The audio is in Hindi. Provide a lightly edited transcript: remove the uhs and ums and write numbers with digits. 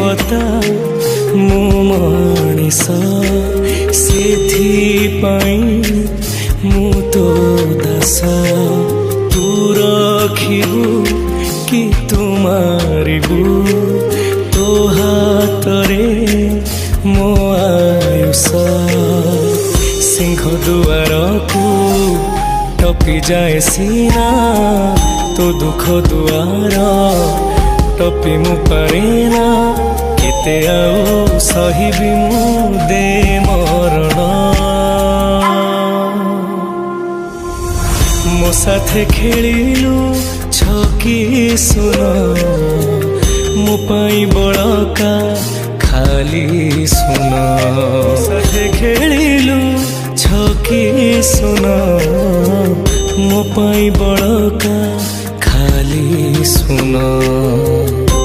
देवता मु मनीष सेथिपाई मु तो दास तू रखिबु कि तू मारिबु तो हातरे मो आयुष सिंह दुआर को टपी जाए सीना तो दुख दुआर टपी मु पारेना केते आउ सहिबी मु दे मरण मो साथे खेलिलु छकी सुन मो पाई बड़का खाली सुन साथे खेलिलु छकी सुन मो पाई बड़का खाली सुन।